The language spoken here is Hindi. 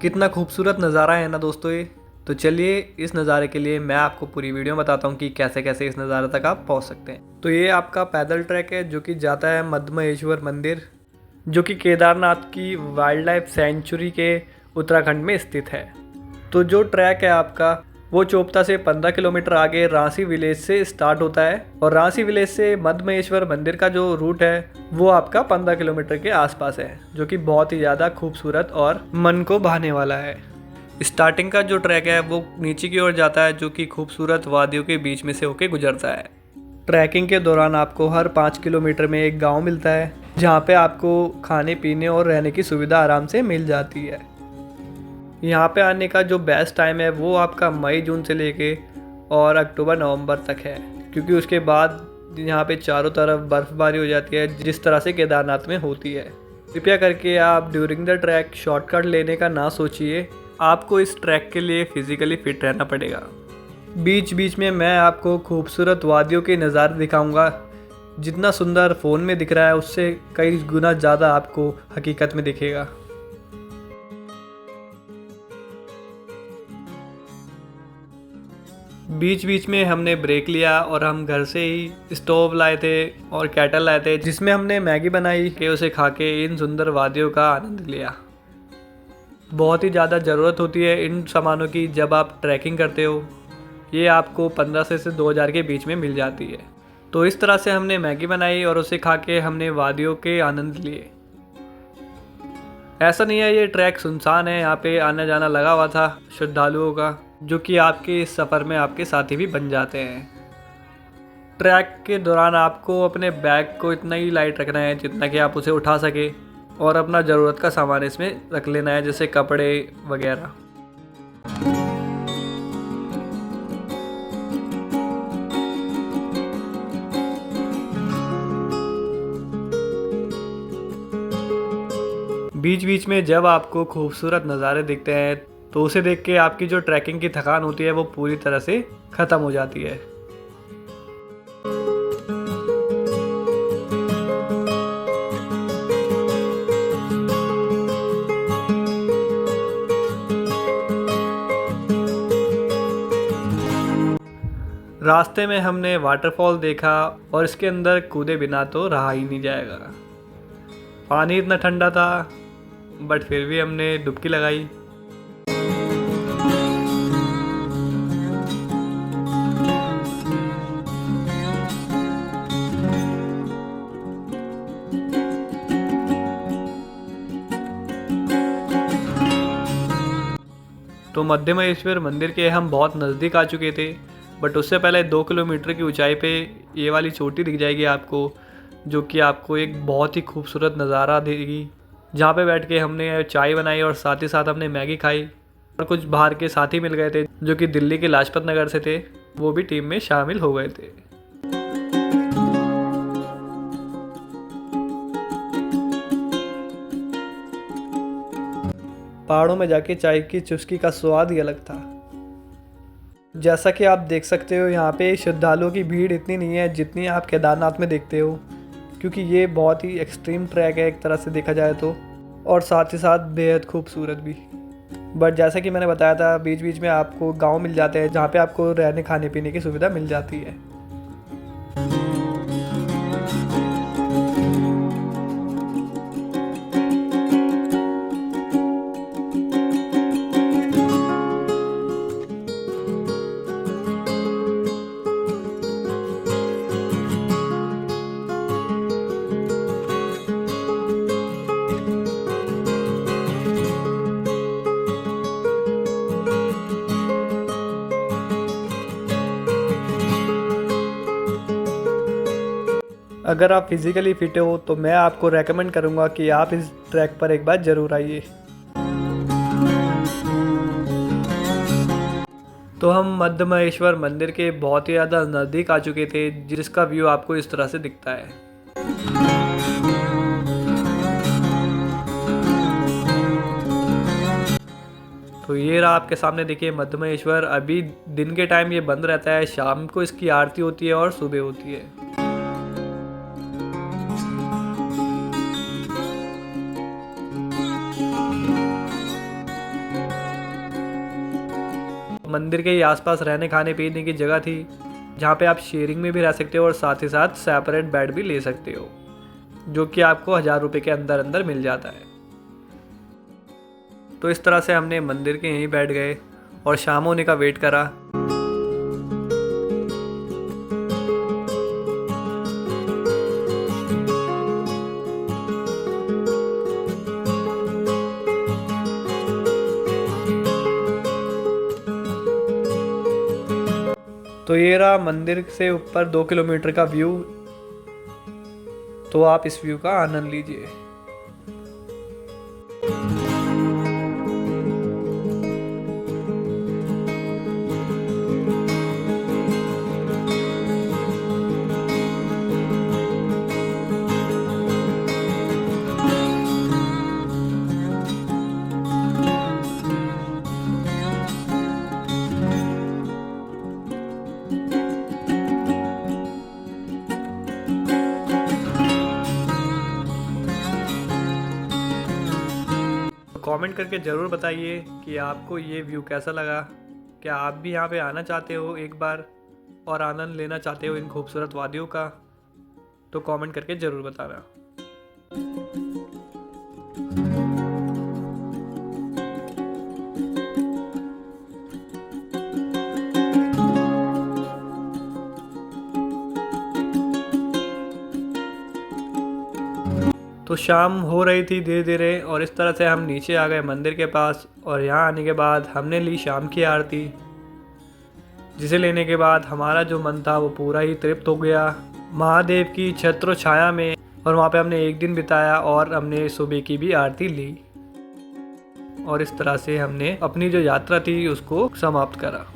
कितना खूबसूरत नज़ारा है ना दोस्तों ये। तो चलिए इस नज़ारे के लिए मैं आपको पूरी वीडियो बताता हूँ कि कैसे कैसे इस नज़ारे तक आप पहुँच सकते हैं। तो ये आपका पैदल ट्रैक है जो कि जाता है मद्महेश्वर मंदिर, जो कि केदारनाथ की वाइल्ड लाइफ सेंचुरी के उत्तराखंड में स्थित है। तो जो ट्रैक है आपका वो चोपता से 15 किलोमीटर आगे रांसी विलेज से स्टार्ट होता है और रांसी विलेज से मद्महेश्वर मंदिर का जो रूट है वो आपका 15 किलोमीटर के आसपास है, जो कि बहुत ही ज़्यादा खूबसूरत और मन को भाने वाला है। स्टार्टिंग का जो ट्रैक है वो नीचे की ओर जाता है, जो कि खूबसूरत वादियों के बीच में से होकर गुजरता है। ट्रैकिंग के दौरान आपको हर 5 किलोमीटर में एक गांव मिलता है, जहां पे आपको खाने पीने और रहने की सुविधा आराम से मिल जाती है। यहाँ पे आने का जो बेस्ट टाइम है वो आपका मई जून से लेके और अक्टूबर नवंबर तक है, क्योंकि उसके बाद यहाँ पे चारों तरफ बर्फ़बारी हो जाती है जिस तरह से केदारनाथ में होती है। कृपया करके आप ड्यूरिंग द ट्रैक शॉर्टकट लेने का ना सोचिए, आपको इस ट्रैक के लिए फ़िज़िकली फ़िट रहना पड़ेगा। बीच बीच में मैं आपको खूबसूरत वादियों के नज़ारे दिखाऊंगा। जितना सुंदर फ़ोन में दिख रहा है उससे कई गुना ज़्यादा आपको हकीकत में दिखेगा। बीच बीच में हमने ब्रेक लिया और हम घर से ही स्टोव लाए थे और केटल लाए थे, जिसमें हमने मैगी बनाई के उसे खा के इन सुंदर वादियों का आनंद लिया। बहुत ही ज़्यादा ज़रूरत होती है इन सामानों की जब आप ट्रैकिंग करते हो। ये आपको 1500 से 2000 के बीच में मिल जाती है। तो इस तरह से हमने मैगी बनाई और उसे खा के हमने वादियों के आनंद लिए। ऐसा नहीं है ये ट्रैक सुनसान है, यहाँ पे आना जाना लगा हुआ था श्रद्धालुओं का, जो कि आपके इस सफ़र में आपके साथी भी बन जाते हैं। ट्रैक के दौरान आपको अपने बैग को इतना ही लाइट रखना है जितना कि आप उसे उठा सके, और अपना ज़रूरत का सामान इसमें रख लेना है, जैसे कपड़े वगैरह। बीच बीच में जब आपको खूबसूरत नज़ारे दिखते हैं तो उसे देख के आपकी जो ट्रैकिंग की थकान होती है वो पूरी तरह से ख़त्म हो जाती है। रास्ते में हमने वाटरफॉल देखा और इसके अंदर कूदे बिना तो रहा ही नहीं जाएगा। पानी इतना ठंडा था बट फिर भी हमने डुबकी लगाई। तो मद्महेश्वर मंदिर के हम बहुत नज़दीक आ चुके थे, बट उससे पहले 2 किलोमीटर की ऊंचाई पे ये वाली चोटी दिख जाएगी आपको, जो कि आपको एक बहुत ही खूबसूरत नज़ारा देगी, जहाँ पे बैठ के हमने चाय बनाई और साथ ही साथ हमने मैगी खाई। और कुछ बाहर के साथी मिल गए थे जो कि दिल्ली के लाजपत नगर से थे, वो भी टीम में शामिल हो गए थे। पहाड़ों में जाके चाय की चुस्की का स्वाद ही अलग था। जैसा कि आप देख सकते हो यहाँ पे श्रद्धालुओं की भीड़ इतनी नहीं है जितनी आप केदारनाथ में देखते हो, क्योंकि ये बहुत ही एक्सट्रीम ट्रैक है एक तरह से देखा जाए तो, और साथ ही साथ बेहद खूबसूरत भी। बट जैसा कि मैंने बताया था, बीच बीच में आपको गांव मिल जाते हैं जहाँ पे आपको रहने खाने पीने की सुविधा मिल जाती है। अगर आप फिज़िकली फिट हो तो मैं आपको रेकमेंड करूंगा कि आप इस ट्रैक पर एक बार ज़रूर आइए। तो हम मद्महेश्वर मंदिर के बहुत ही ज़्यादा नज़दीक आ चुके थे, जिसका व्यू आपको इस तरह से दिखता है। तो ये रहा आपके सामने, देखिए मद्महेश्वर। अभी दिन के टाइम ये बंद रहता है, शाम को इसकी आरती होती है और सुबह होती है। मंदिर के ही आसपास रहने खाने पीने की जगह थी, जहाँ पे आप शेयरिंग में भी रह सकते हो और साथ ही साथ सेपरेट बेड भी ले सकते हो, जो कि आपको 1000 रुपये के अंदर अंदर मिल जाता है। तो इस तरह से हमने मंदिर के यहीं बैठ गए और शाम होने का वेट करा। तो ये रहा मंदिर से ऊपर 2 किलोमीटर का व्यू। तो आप इस व्यू का आनंद लीजिए। कमेंट करके ज़रूर बताइए कि आपको ये व्यू कैसा लगा। क्या आप भी यहाँ पे आना चाहते हो एक बार और आनंद लेना चाहते हो इन खूबसूरत वादियों का? तो कमेंट करके ज़रूर बताना। तो शाम हो रही थी धीरे धीरे और इस तरह से हम नीचे आ गए मंदिर के पास। और यहाँ आने के बाद हमने ली शाम की आरती, जिसे लेने के बाद हमारा जो मन था वो पूरा ही तृप्त हो गया महादेव की छत्र छाया में। और वहाँ पे हमने एक दिन बिताया और हमने सुबह की भी आरती ली और इस तरह से हमने अपनी जो यात्रा थी उसको समाप्त करा।